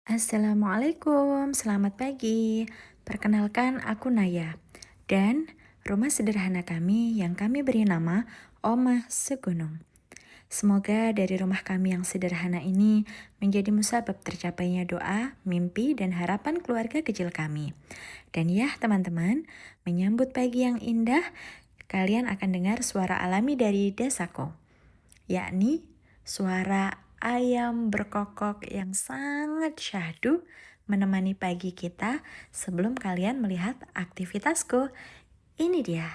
Assalamualaikum, selamat pagi. Perkenalkan, aku Naya. Dan rumah sederhana kami yang kami beri nama Omah Segunung. Semoga dari rumah kami yang sederhana ini menjadi musabab tercapainya doa, mimpi, dan harapan keluarga kecil kami. Dan ya teman-teman, menyambut pagi yang indah, kalian akan dengar suara alami dari desaku, yakni suara ayam berkokok yang sangat syahdu menemani pagi kita sebelum kalian melihat aktivitasku. Ini dia.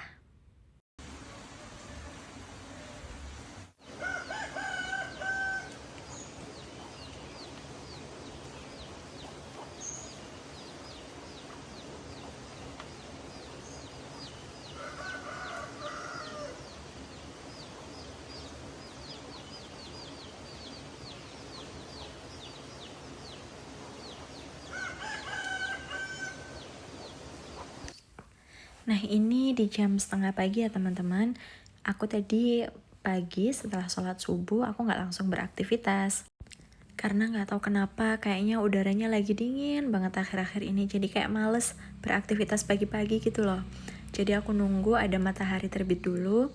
Nah ini di jam setengah pagi ya teman-teman. Aku tadi pagi setelah sholat subuh aku nggak langsung beraktivitas. Karena nggak tahu kenapa kayaknya udaranya lagi dingin banget akhir-akhir ini. Jadi kayak males beraktivitas pagi-pagi gitu loh. Jadi aku nunggu ada matahari terbit dulu.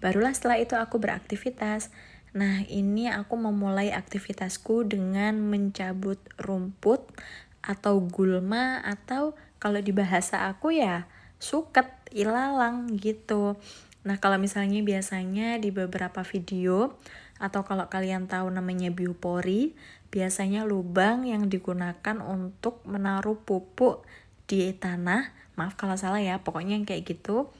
Barulah setelah itu aku beraktivitas. Nah ini aku memulai aktivitasku dengan mencabut rumput atau gulma atau kalau di bahasa aku ya suket, ilalang gitu. Nah kalau misalnya biasanya di beberapa video atau kalau kalian tahu namanya biopori, biasanya lubang yang digunakan untuk menaruh pupuk di tanah. Maaf kalau salah ya, pokoknya yang kayak gitu.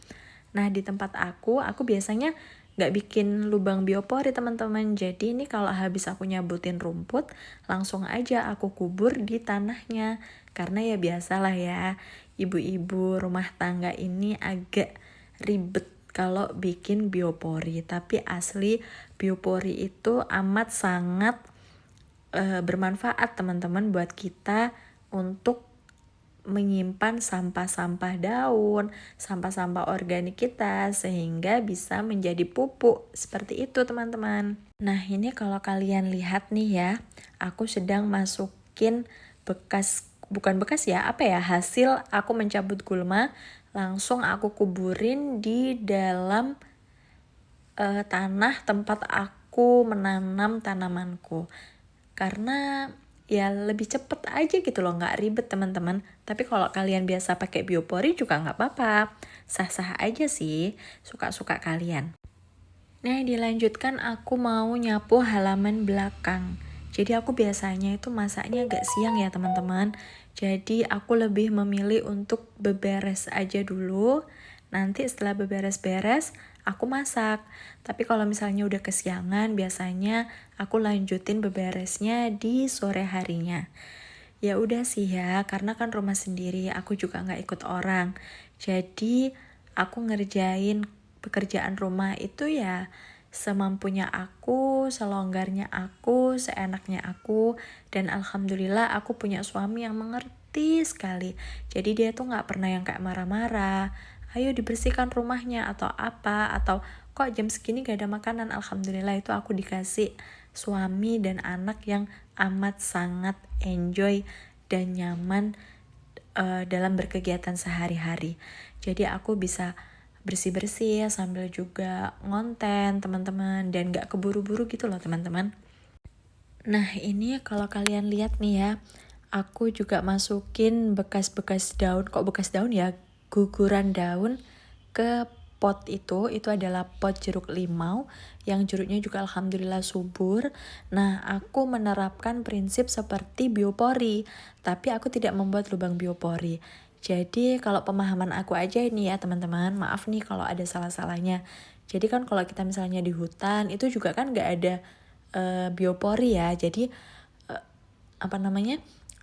Nah di tempat aku biasanya nggak bikin lubang biopori teman-teman. Jadi ini kalau habis aku nyabutin rumput, langsung aja aku kubur di tanahnya. Karena ya biasalah ya, ibu-ibu rumah tangga ini agak ribet kalau bikin biopori. Tapi asli biopori itu amat sangat bermanfaat teman-teman buat kita untuk menyimpan sampah-sampah daun, sampah-sampah organik kita sehingga bisa menjadi pupuk. Seperti itu teman-teman. Nah ini kalau kalian lihat nih ya, aku sedang masukin hasil aku mencabut gulma, langsung aku kuburin di dalam tanah tempat aku menanam tanamanku. Karena ya lebih cepet aja gitu loh, nggak ribet teman-teman. Tapi kalau kalian biasa pakai biopori juga nggak apa-apa, sah-sah aja sih, suka-suka kalian. Nah dilanjutkan aku mau nyapu halaman belakang. Jadi aku biasanya itu masaknya agak siang ya teman-teman. Jadi aku lebih memilih untuk beberes aja dulu. Nanti setelah beberes-beres aku masak. Tapi kalau misalnya udah kesiangan biasanya aku lanjutin beberesnya di sore harinya. Ya udah sih ya, karena kan rumah sendiri, aku juga nggak ikut orang. Jadi aku ngerjain pekerjaan rumah itu ya semampunya aku, selonggarnya aku, seenaknya aku. Dan alhamdulillah aku punya suami yang mengerti sekali. Jadi dia tuh nggak pernah yang kayak marah-marah, ayo dibersihkan rumahnya atau apa, atau kok jam segini gak ada makanan. Alhamdulillah itu aku dikasih suami dan anak yang amat sangat enjoy dan nyaman dalam berkegiatan sehari-hari. Jadi aku bisa bersih-bersih sambil juga ngonten teman-teman dan gak keburu-buru gitu loh teman-teman. Nah ini kalau kalian lihat nih ya, aku juga masukin bekas-bekas daun, kok bekas daun ya, guguran daun ke pot itu adalah pot jeruk limau yang jeruknya juga alhamdulillah subur. Nah aku menerapkan prinsip seperti biopori, tapi aku tidak membuat lubang biopori. Jadi kalau pemahaman aku aja ini ya teman-teman, maaf nih kalau ada salah-salahnya. Jadi kan kalau kita misalnya di hutan itu juga kan gak ada biopori ya. Jadi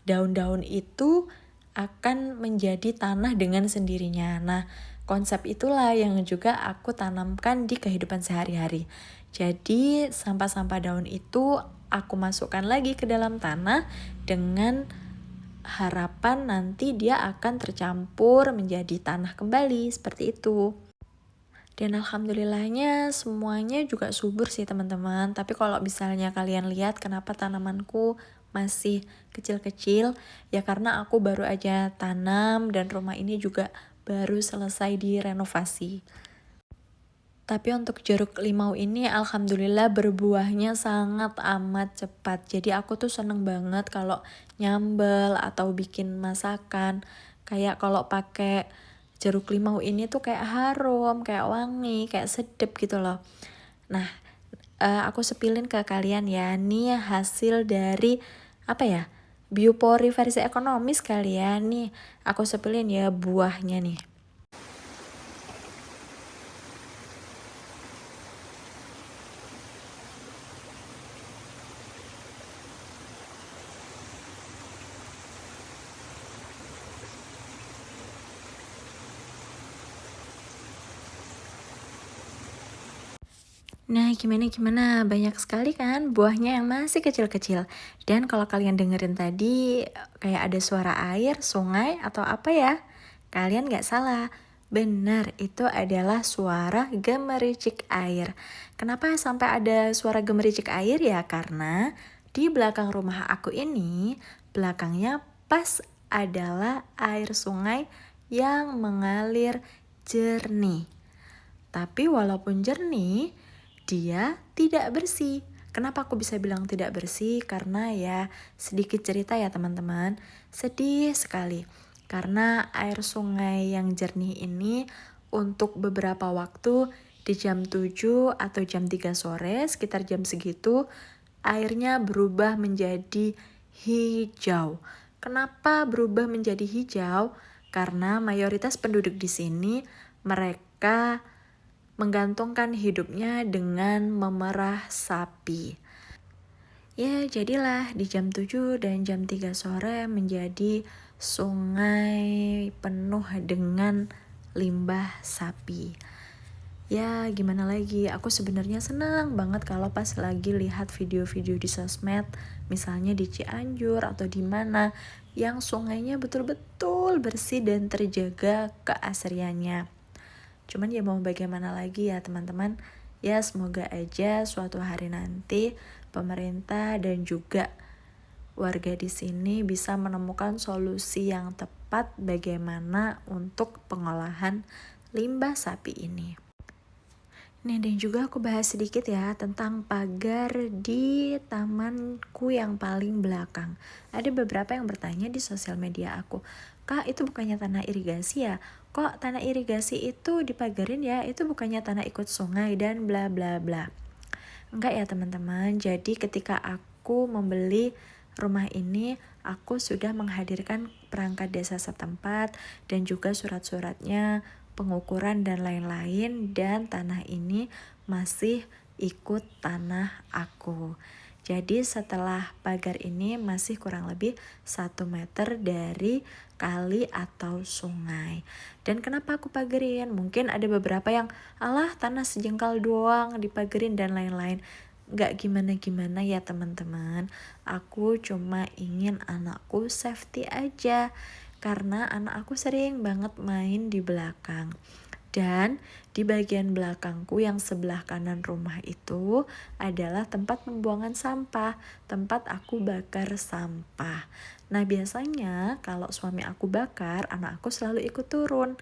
daun-daun itu akan menjadi tanah dengan sendirinya. Nah, konsep itulah yang juga aku tanamkan di kehidupan sehari-hari. Jadi, sampah-sampah daun itu aku masukkan lagi ke dalam tanah dengan harapan nanti dia akan tercampur menjadi tanah kembali, seperti itu. Dan alhamdulillahnya semuanya juga subur sih teman-teman. Tapi kalau misalnya kalian lihat kenapa tanamanku masih kecil-kecil, ya karena aku baru aja tanam dan rumah ini juga baru selesai direnovasi. Tapi untuk jeruk limau ini alhamdulillah berbuahnya sangat amat cepat. Jadi aku tuh seneng banget kalau nyambel atau bikin masakan. Kayak kalau pakai jeruk limau ini tuh kayak harum, kayak wangi, kayak sedep gitu loh. Nah, aku sepilin ke kalian ya. Nih hasil dari apa ya? Biopori versi ekonomis kali ya. Nih aku sepilin ya buahnya nih. Nah, gimana? Banyak sekali kan buahnya yang masih kecil-kecil. Dan kalau kalian dengerin tadi, kayak ada suara air, sungai, atau apa ya? Kalian gak salah. Benar, itu adalah suara gemericik air. Kenapa sampai ada suara gemericik air ya? Karena di belakang rumah aku ini, belakangnya pas adalah air sungai yang mengalir jernih. Tapi walaupun jernih, dia tidak bersih. Kenapa aku bisa bilang tidak bersih? Karena ya sedikit cerita ya teman-teman. Sedih sekali. Karena air sungai yang jernih ini untuk beberapa waktu di jam 7 atau jam 3 sore, sekitar jam segitu, airnya berubah menjadi hijau. Kenapa berubah menjadi hijau? Karena mayoritas penduduk di sini mereka menggantungkan hidupnya dengan memerah sapi. Ya, jadilah di jam 7 dan jam 3 sore menjadi sungai penuh dengan limbah sapi. Ya, gimana lagi? Aku sebenarnya senang banget kalau pas lagi lihat video-video di sosmed, misalnya di Cianjur atau di mana yang sungainya betul-betul bersih dan terjaga keasriannya. Cuman ya mau bagaimana lagi ya teman-teman. Ya semoga aja suatu hari nanti pemerintah dan juga warga di sini bisa menemukan solusi yang tepat bagaimana untuk pengolahan limbah sapi ini. Nih dan juga aku bahas sedikit ya tentang pagar di tamanku yang paling belakang. Ada beberapa yang bertanya di sosial media aku, "Kak, itu bukannya tanah irigasi ya? Kok tanah irigasi itu dipagarin ya? Itu bukannya tanah ikut sungai dan bla bla bla." Enggak ya teman-teman, jadi ketika aku membeli rumah ini, aku sudah menghadirkan perangkat desa setempat dan juga surat-suratnya, pengukuran dan lain-lain, dan tanah ini masih ikut tanah aku. Jadi setelah pagar ini masih kurang lebih 1 meter dari kali atau sungai. Dan kenapa aku pagerin? Mungkin ada beberapa yang alah tanah sejengkal doang dipagerin dan lain-lain. Gak gimana-gimana ya teman-teman. Aku cuma ingin anakku safety aja. Karena anak aku sering banget main di belakang. Dan di bagian belakangku yang sebelah kanan rumah itu adalah tempat pembuangan sampah, tempat aku bakar sampah. Nah biasanya kalau suami aku bakar, anak aku selalu ikut turun.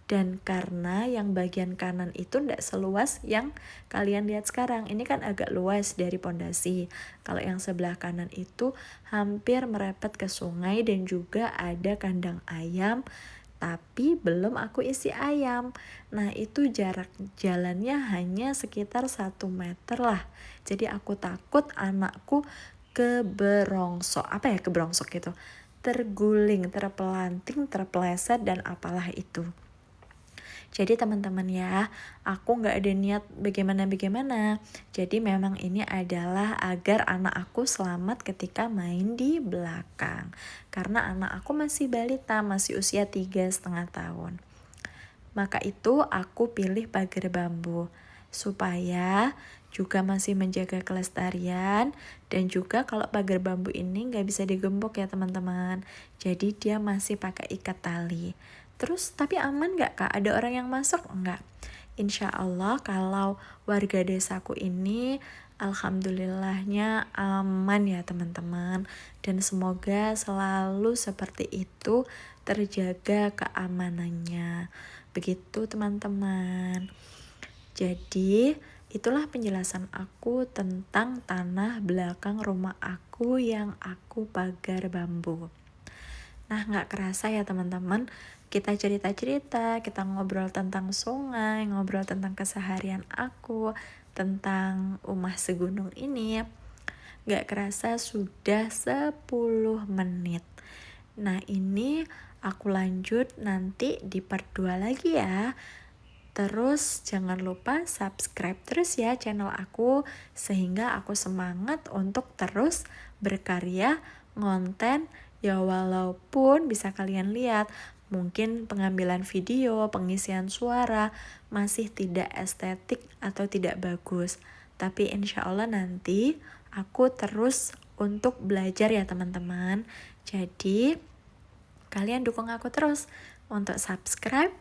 Dan karena yang bagian kanan itu tidak seluas yang kalian lihat sekarang, ini kan agak luas dari pondasi. Kalau yang sebelah kanan itu hampir merepet ke sungai dan juga ada kandang ayam, tapi belum aku isi ayam. Nah itu jarak jalannya hanya sekitar 1 meter lah. Jadi aku takut anakku keberongsok, keberongsok gitu, terguling, terpelanting, terpeleset dan apalah itu. Jadi teman-teman ya, aku gak ada niat bagaimana-bagaimana. Jadi memang ini adalah agar anak aku selamat ketika main di belakang. Karena anak aku masih balita, masih usia 3,5 tahun. Maka itu aku pilih pagar bambu. Supaya juga masih menjaga kelestarian. Dan juga kalau pagar bambu ini gak bisa digembok ya teman-teman. Jadi dia masih pakai ikat tali. Terus tapi aman gak kak? Ada orang yang masuk? Enggak. Insya Allah kalau warga desaku ini Alhamdulillahnya aman ya teman-teman, dan semoga selalu seperti itu, terjaga keamanannya. Begitu teman-teman. Jadi itulah penjelasan aku tentang tanah belakang rumah aku yang aku pagar bambu. Nah, nggak kerasa ya teman-teman, kita cerita-cerita, kita ngobrol tentang sungai, ngobrol tentang keseharian aku, tentang rumah segunung ini. Nggak kerasa sudah 10 menit. Nah, ini aku lanjut nanti di part 2 lagi ya. Terus jangan lupa subscribe terus ya channel aku, sehingga aku semangat untuk terus berkarya ngonten. Ya walaupun bisa kalian lihat mungkin pengambilan video, pengisian suara masih tidak estetik atau tidak bagus, tapi insya Allah nanti aku terus untuk belajar ya teman-teman. Jadi kalian dukung aku terus untuk subscribe,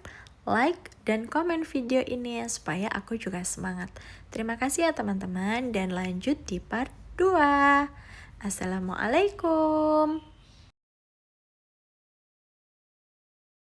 like, dan komen video ini supaya aku juga semangat. Terima kasih ya teman-teman, dan lanjut di part 2. Assalamualaikum.